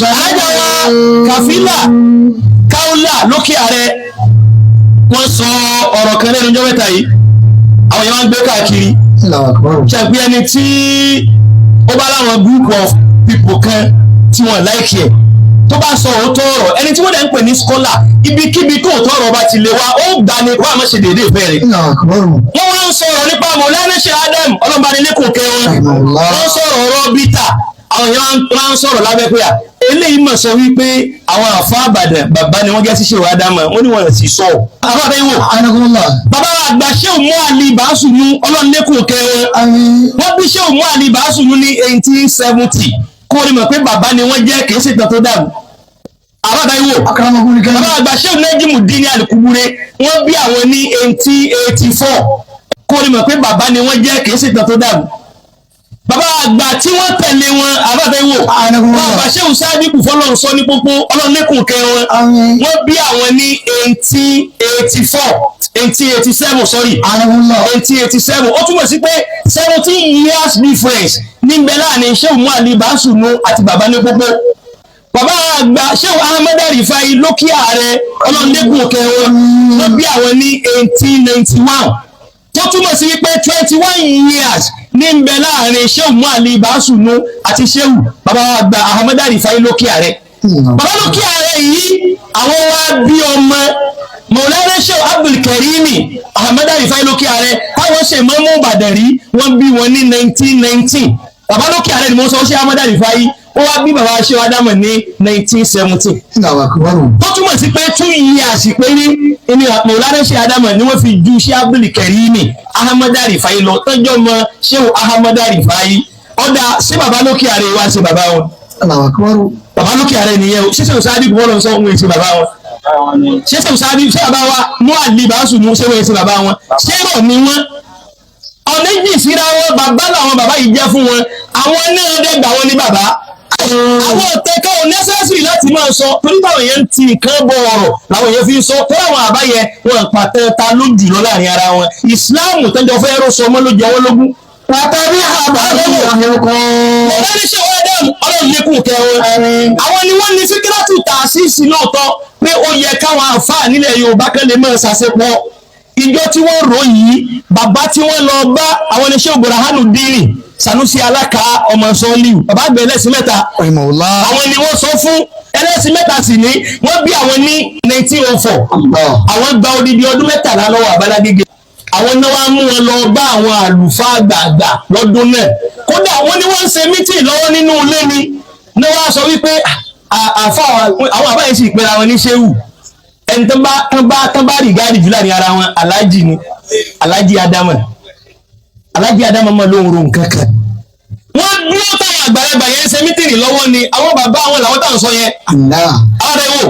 alájà wa kàfílà káúlà lókè ààrẹ wọ́n sọ ọ̀rọ̀ kan lẹ́nu ọjọ́ mẹ́ta yìí àwọn yẹn wọ́n gbé káàkiri ṣàgbé ẹni tí ó bá láwọn group of people kan tí wọ́n láìkì ẹ̀ tó bá sọ òótọ́ ọ̀rọ̀ ẹni tí wọ́n dẹ̀ ń pè ní scholar ibikíbi tó òótọ́ ọ̀rọ̀ bá ti lè wá ó gbà ní wọ́n àmọ́ ṣe déédéé ìfẹ́ rẹ̀. wọ́n wá ń sọ̀rọ̀ nípa Mọ̀lánà Sheikh Adam ọlọ́mọbanilẹ́kùn kẹwọn wọ́n sọ̀rọ̀ ọ̀rọ̀ bíta àwọn èèyàn máa ń sọ̀rọ̀ lábẹ́ pé eléyìí mọ̀ sọ wípé àwọn àfa àbàdàn bàbá ni wọ́n jẹ́ sí Sheikh Adam wọ́n ní wọ́n sì sọ. àbábẹ́ wò bàbá àgbà Sheikh Mu Ali Bàásùnú ọlọ́mọbanilẹ́kùn kẹwọn wọ́n bí Sheikh Mu Ali Bàásùnú ní 1870 kó o ní mọ̀ pé bàbá ni wọ́n jẹ́ kì í ṣètò tó dàrú. àbábẹ́ wò bàbá àgbà Sheikh Najimudeen Al-Kubure wọ́n bí àwọn ní 1884 kó o ní mọ̀ pé bàbá ni wọ́n jẹ́ kì í ṣètò tó dàrú. bàbá àgbà tí wọ́n tẹ̀lé wọn àbábẹ́ wò bàbá Sheikh Sadiq fọlọ́run sọ ní pópó ọlọ́nẹ́kùn kẹwọn wọ́n bí àwọn ní 1887 sorry 1887 ó túmọ̀ sí pé 17 years difference níbẹ̀ láàrin Sheikh Mu Ali Bàásùnú àti bàbá ní pópó. bàbá àgbà Sheikh Ahmed Rifai lókè ààrẹ ọlọ́nẹ́kùn kẹwọn wọ́n bí àwọn ní 1891 tó túmọ̀ sí wípé 21 years níbẹ̀ láàrin Sheikh Mu Ali Bàásùnú àti Sheikh bàbá àgbà Ahmed Rifai lókè ààrẹ. bàbá lókè ààrẹ yìí àwọn wá bí ọmọ Mọ̀lánà Sheikh Abdul Karimi Ahmed Rifai lókè ààrẹ táwọn ṣe mọ́mú Ìbàdàn rí wọ́n bí wọn ní 1919 bàbá lókè ààrẹ ni mo sọ Sheikh Ahmed Rifai ó wá bí bàbá Sheikh Adam ní 1917 tó túmọ̀ sí pé 2 years pé ní Mọ̀lánà Sheikh Adam ni wọ́n fi ju Sheikh Abdul Karimi Ahmed Rifai lọ tọ́jọ́ mọ Sheikh Ahmed Rifai ọ̀dà sí bàbá lókè ààrẹ wá sí bàbá wọn bàbá lókè ààrẹ nìyẹn o ṣíṣe òsáàdì kò wọ́n sọ ohun èsì bàbá wọn ṣíṣe òsáàdì ṣé bàbá wa Mu Ali Bàásùnú ṣé wọ́n èsì bàbá wọn ṣé rọ̀ ni wọ́n ọ̀nà ìjì síra wọn bàbá làwọn bàbá yìí jẹ́ fún wọn àwọn náà dẹ́gbà wọn ní bàbá àwọn ọ̀tẹ̀kẹ́ ò nẹ́sẹ̀sì láti máa sọ torí báwọn yẹn ń ti nǹkan bọ̀ ọ̀rọ̀ làwọn yẹn fi ń sọ tó àwọn àbáyẹ wọn pàtẹ ta ló jùlọ láàrin ara wọn ìsìláàmù tẹ́jọ́ fẹ́ rọ sọ ọmọ ló jẹ wọ́n lógún. pàtàkì àbáyọ Mọ̀lánà Sheikh Adam ọlọ́ọ̀lẹ́kùn kẹwọn àwọn ni wọ́n ní fíkírátù tàṣíìsì náà tọ́ pé ó yẹ káwọn àǹfààní nílẹ̀ Yorùbá kan lè máa ṣàṣepọ̀ ìjọ tí wọ́n rò yìí bàbá tí wọ́n lọ bá àwọn ní Sheikh Burhanuddin Sanusi Alaka ọmọ sọ́ọ́lìwù bàbá àgbẹ̀ ẹlẹ́sìn mẹ́ta àwọn ni wọ́n sọ fún ẹlẹ́sìn mẹ́ta sì ní wọ́n bí àwọn ní 1904 àwọn gba odidi ọdún 13 lọ́wọ́ Àbálágége àwọn náà wá mú wọn lọ bá àwọn àlùfáà àgbààgbà lọ́dún náà kódà wọ́n ní wọ́n ń ṣe mítì lọ́wọ́ nínú ilé ni ní wọ́n á sọ wípé àwọn àbáyé sì pera wọn ní Shehu ẹni tán bá rí gáàdì jù láàrin ara wọn aláàjì ni aláàjì Ádámọ̀ mọ́ lóhun ro nǹkan kan wọ́n dúró táwọn àgbàlagbà yẹn ṣe mítìrì lọ́wọ́ ni àwọn bàbá àwọn làwọn táwọn sọ yẹn ààrẹ wò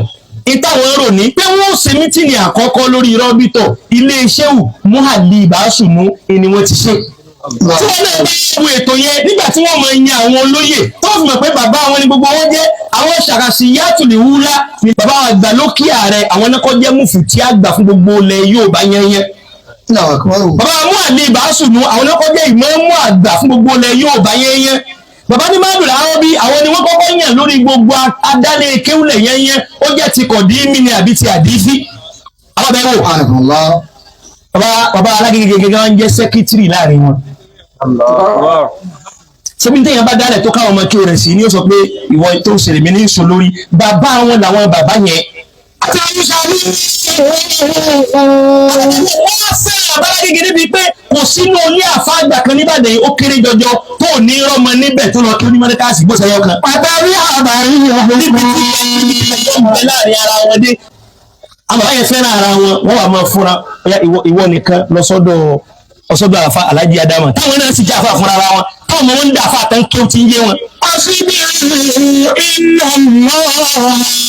ìtàwọn rò ní pé wọ́n ṣe mítìrì àkọ́kọ́ lórí Raabita ilé Sheikh Mu Ali Bàásùnú ni wọ́n ti ṣe tí wọ́n náà bá wo ètò yẹn nígbà tí wọ́n mọ yan àwọn olóyè tó fi mọ̀ pé bàbá àwọn ni gbogbo wọn jẹ́ àwọn Ṣàkàṣìyàtù lè wúlá ni bàbá àgbà lókè ààrẹ àwọn náà kọ́ jẹ́ mufti àgbà fún gbogbo ilẹ̀ Yorùbá yẹn bàbá Mu Ali Bàásùnú àwọn náà kọ́ jẹ́ ìmáàmù àgbà fún gbogbo ilẹ̀ Yorùbá yẹn bàbá ní Mádùn làwọn bí àwọn ni wọ́n kọ́kọ́ yàn lórí gbogbo adálẹ̀ kéwùlẹ̀ yẹn ó jẹ́ ti kọ̀dímì ni àbí ti àdífí àwọn bẹ́ẹ̀ wò bàbá Alágége gẹ́gẹ́ wọn jẹ́ sẹ́kítírì láàrin wọn ṣebí ní tẹ́yàn bá dálẹ̀ tó káwọn ọmọ kí o rẹ̀ sí ní ó sọ pé ìwọ tó ń ṣẹlẹ̀ mi ní ìṣó lórí bàbá wọn làwọn bàbá yẹn àti àyùsàlù wọ́n fẹ́ràn Alágége níbi pé kò sínú ilé àfáàgbà kan níbàdàn yìí ó kéré jọjọ tó ní rọmọ níbẹ̀ tó lọ kí onímọ̀lẹ́kàsì gbọ́sẹ̀yọ kan pàtàkì àbáyé níbi tí ìgbẹ́ láàrin ara wọn dé àwọn ayẹ fẹ́ràn ara wọn wọ́n wà máa fúnra ìwọ nìkan lọ sọ́dọ̀ àfa Alhaji Adama táwọn náà sì jẹ́ àfa fúnra ara wọn táwọn ọmọ wọn ń dà àfa àtàn kí ó ti ń yé wọn. àṣìbí iná náà sọ̀rọ̀.